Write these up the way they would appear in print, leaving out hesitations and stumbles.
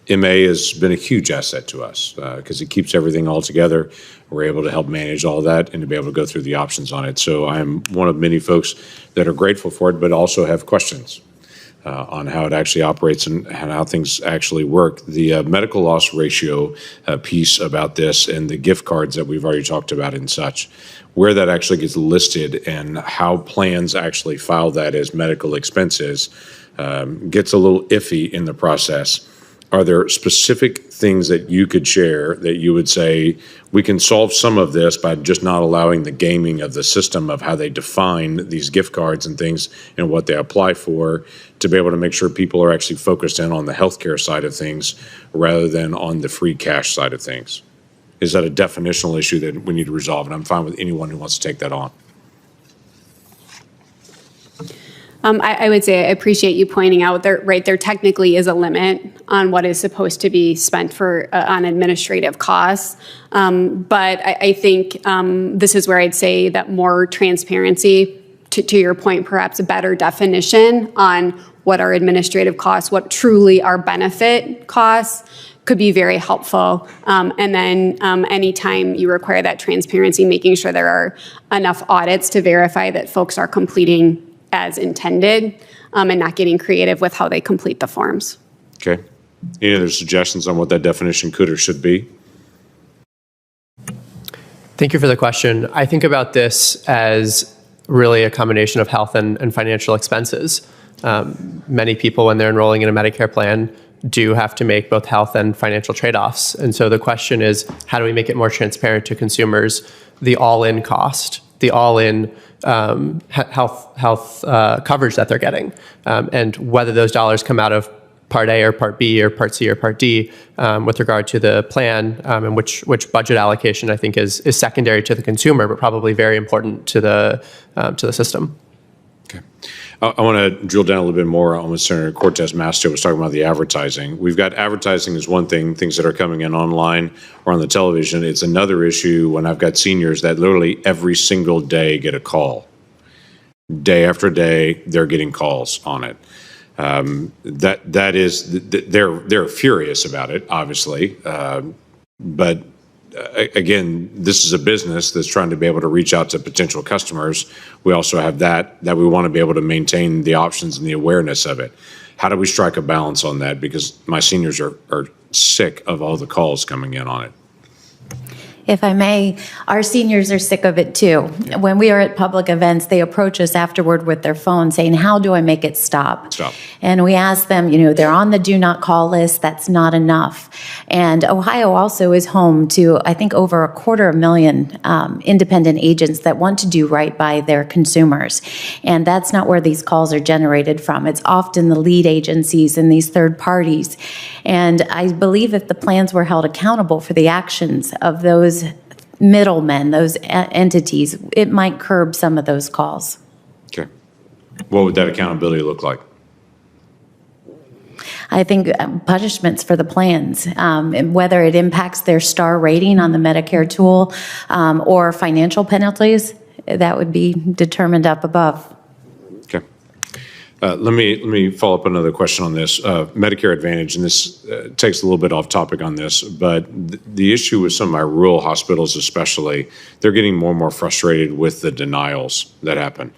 MA has been a huge asset to us because it keeps everything all together. We're able to help manage all that and to be able to go through the options on it. So I'm one of many folks that are grateful for it, but also have questions on how it actually operates and how things actually work. The medical loss ratio piece about this and the gift cards that we've already talked about and such, where that actually gets listed and how plans actually file that as medical expenses gets a little iffy in the process. Are there specific things that you could share that you would say we can solve some of this by just not allowing the gaming of the system of how they define these gift cards and things and what they apply for, to be able to make sure people are actually focused in on the healthcare side of things rather than on the free cash side of things? Is that a definitional issue that we need to resolve? And I'm fine with anyone who wants to take that on. I would say I appreciate you pointing out there technically is a limit on what is supposed to be spent for on administrative costs. But I think this is where I'd say that more transparency, to your point, perhaps a better definition on what are administrative costs, what truly are benefit costs, could be very helpful. And then anytime you require that transparency, making sure there are enough audits to verify that folks are completing as intended and not getting creative with how they complete the forms. Okay. Any other suggestions on what that definition could or should be? Thank you for the question. I think about this as really a combination of health and financial expenses. Many people, when they're enrolling in a Medicare plan, do have to make both health and financial trade-offs. And so the question is, how do we make it more transparent to consumers, the all-in cost, the all-in health coverage that they're getting, and whether those dollars come out of Part A or Part B or Part C or Part D with regard to the plan, and which budget allocation I think is secondary to the consumer, but probably very important to the system. Okay. I want to drill down a little bit more on what Senator Cortez Masto was talking about, the advertising. We've got advertising is one thing, things that are coming in online or on the television. It's another issue when I've got seniors that literally every single day get a call. Day after day, they're getting calls on it. That is, they're furious about it, obviously, but again, this is a business that's trying to be able to reach out to potential customers. We also have that we want to be able to maintain the options and the awareness of it. How do we strike a balance on that? Because my seniors are sick of all the calls coming in on it. If I may, our seniors are sick of it too. When we are at public events, they approach us afterward with their phone saying, how do I make it stop? And we ask them, they're on the do not call list. That's not enough. And Ohio also is home to, I think, over 250,000 independent agents that want to do right by their consumers. And that's not where these calls are generated from. It's often the lead agencies and these third parties. And I believe if the plans were held accountable for the actions of those middlemen, those entities, it might curb some of those calls. Okay. What would that accountability look like? I think punishments for the plans, whether it impacts their star rating on the Medicare tool or financial penalties, that would be determined up above. Okay. Let me follow up another question on this. Medicare Advantage, and this takes a little bit off topic on this, but the issue with some of my rural hospitals especially, they're getting more and more frustrated with the denials that happen.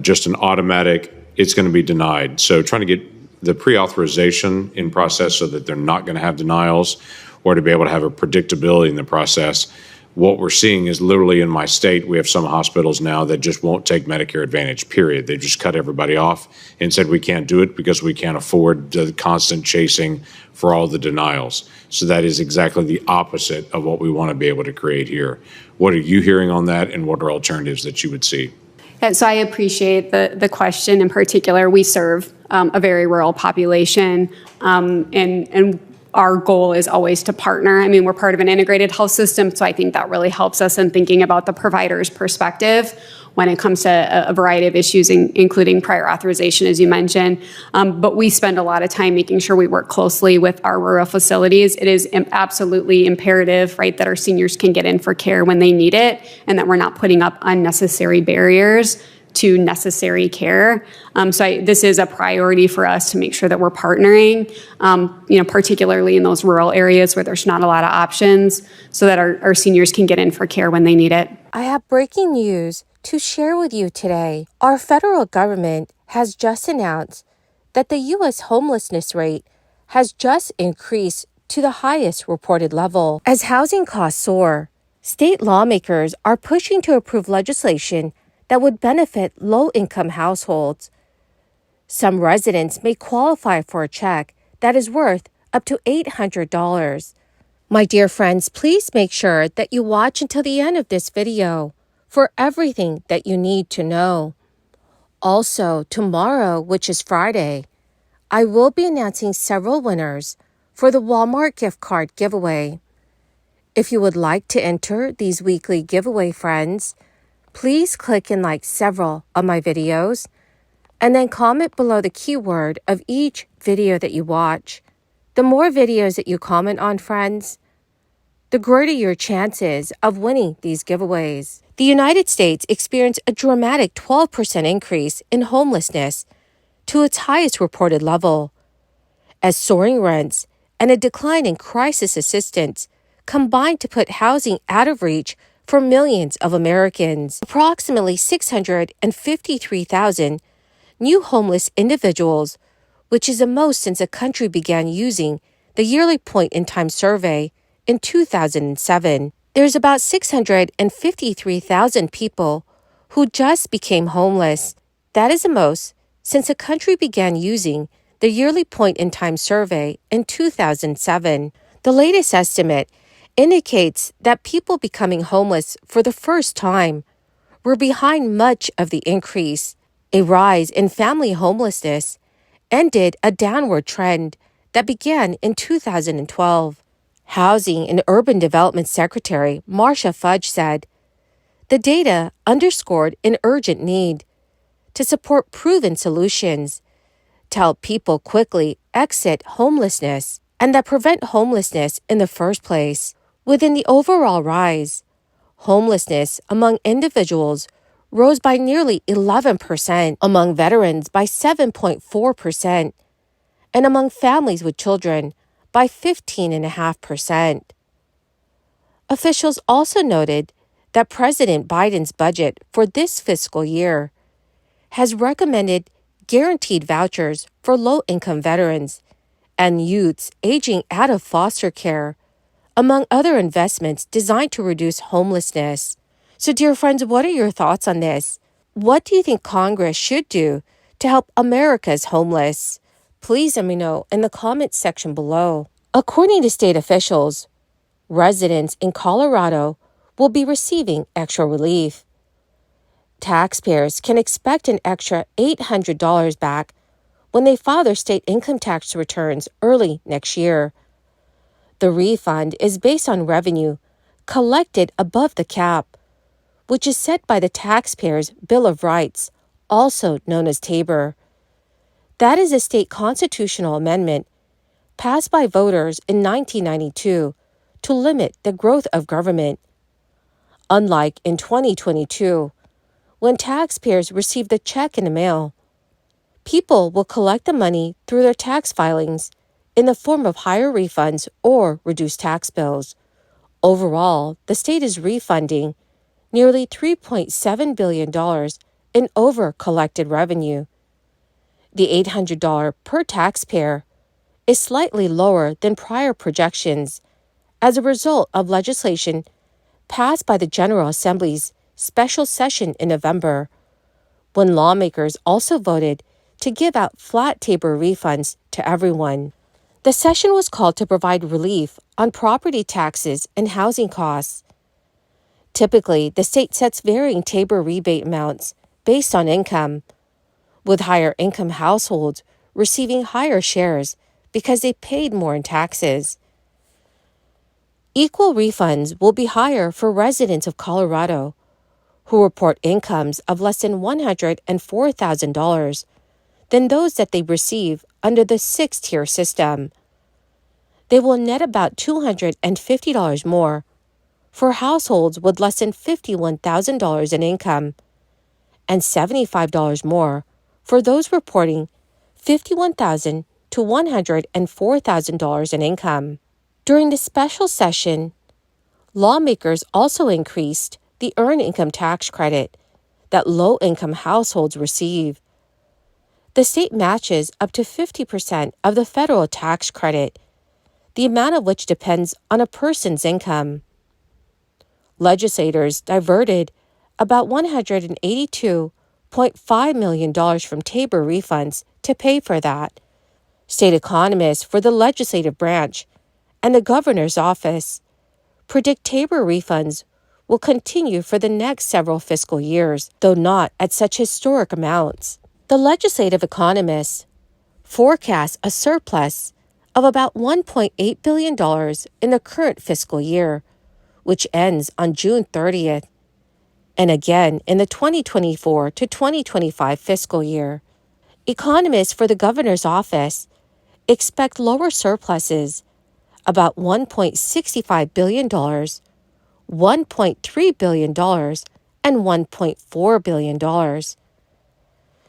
Just an automatic, it's going to be denied. So trying to get the pre-authorization in process so that they're not going to have denials, or to be able to have a predictability in the process. What we're seeing is literally in my state, we have some hospitals now that just won't take Medicare Advantage, period. They just cut everybody off and said we can't do it because we can't afford the constant chasing for all the denials. So that is exactly the opposite of what we want to be able to create here. What are you hearing on that, and what are alternatives that you would see? Yeah, so I appreciate the question. In particular, we serve a very rural population, and our goal is always to partner. I mean, we're part of an integrated health system, so I think that really helps us in thinking about the provider's perspective when it comes to a variety of issues, including prior authorization, as you mentioned. But we spend a lot of time making sure we work closely with our rural facilities. It is absolutely imperative, right, that our seniors can get in for care when they need it, and that we're not putting up unnecessary barriers to necessary care. This is a priority for us to make sure that we're partnering, particularly in those rural areas where there's not a lot of options, so that our seniors can get in for care when they need it. I have breaking news to share with you today. Our federal government has just announced that the U.S. homelessness rate has just increased to the highest reported level. As housing costs soar, state lawmakers are pushing to approve legislation that would benefit low-income households. Some residents may qualify for a check that is worth up to $800. My dear friends, please make sure that you watch until the end of this video for everything that you need to know. Also, tomorrow, which is Friday, I will be announcing several winners for the Walmart gift card giveaway. If you would like to enter these weekly giveaway, friends, please click and like several of my videos and then comment below the keyword of each video that you watch. The more videos that you comment on, friends, the greater your chances of winning these giveaways. The United States experienced a dramatic 12% increase in homelessness to its highest reported level, as soaring rents and a decline in crisis assistance combined to put housing out of reach for millions of Americans. Approximately 653,000 new homeless individuals, which is the most since the country began using the yearly point-in-time survey in 2007. There's about 653,000 people who just became homeless. That is the most since the country began using the yearly point-in-time survey in 2007. The latest estimate indicates that people becoming homeless for the first time were behind much of the increase. A rise in family homelessness ended a downward trend that began in 2012. Housing and Urban Development Secretary Marcia Fudge said, "The data underscored an urgent need to support proven solutions to help people quickly exit homelessness and that prevent homelessness in the first place." Within the overall rise, homelessness among individuals rose by nearly 11%, among veterans by 7.4%, and among families with children by 15.5%. Officials also noted that President Biden's budget for this fiscal year has recommended guaranteed vouchers for low-income veterans and youths aging out of foster care, among other investments designed to reduce homelessness. So, dear friends, what are your thoughts on this? What do you think Congress should do to help America's homeless? Please let me know in the comments section below. According to state officials, residents in Colorado will be receiving extra relief. Taxpayers can expect an extra $800 back when they file their state income tax returns early next year. The refund is based on revenue collected above the cap, which is set by the taxpayer's Bill of Rights, also known as TABOR. That is a state constitutional amendment passed by voters in 1992 to limit the growth of government. Unlike in 2022, when taxpayers receive the check in the mail, people will collect the money through their tax filings in the form of higher refunds or reduced tax bills. Overall, the state is refunding nearly $3.7 billion in over-collected revenue. The $800 per taxpayer is slightly lower than prior projections as a result of legislation passed by the General Assembly's special session in November, when lawmakers also voted to give out flat TABOR refunds to everyone. The session was called to provide relief on property taxes and housing costs. Typically, the state sets varying TABOR rebate amounts based on income, with higher income households receiving higher shares because they paid more in taxes. Equal refunds will be higher for residents of Colorado who report incomes of less than $104,000 than those that they receive under the 6-tier system. They will net about $250 more for households with less than $51,000 in income and $75 more for those reporting $51,000 to $104,000 in income. During the special session, lawmakers also increased the earned income tax credit that low-income households receive. The state matches up to 50% of the federal tax credit, the amount of which depends on a person's income. Legislators diverted about $182.5 million from Tabor refunds to pay for that. State economists for the legislative branch and the governor's office predict Tabor refunds will continue for the next several fiscal years, though not at such historic amounts. The legislative economists forecast a surplus of about $1.8 billion in the current fiscal year, which ends on June 30th, and again in the 2024 to 2025 fiscal year. Economists for the governor's office expect lower surpluses, about $1.65 billion, $1.3 billion, and $1.4 billion.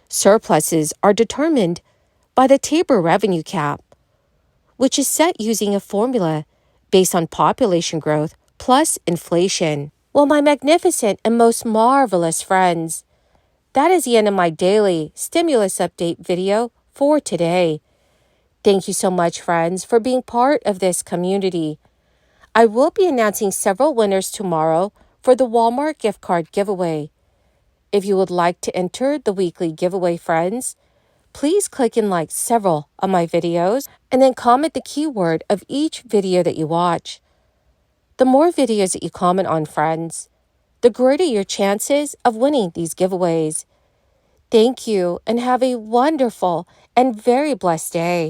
Surpluses are determined by the Tabor revenue cap, which is set using a formula based on population growth plus inflation. Well, my magnificent and most marvelous friends, that is the end of my daily stimulus update video for today. Thank you so much, friends, for being part of this community. I will be announcing several winners tomorrow for the Walmart gift card giveaway. If you would like to enter the weekly giveaway, friends, please click and like several of my videos and then comment the keyword of each video that you watch. The more videos that you comment on, friends, the greater your chances of winning these giveaways. Thank you and have a wonderful and very blessed day.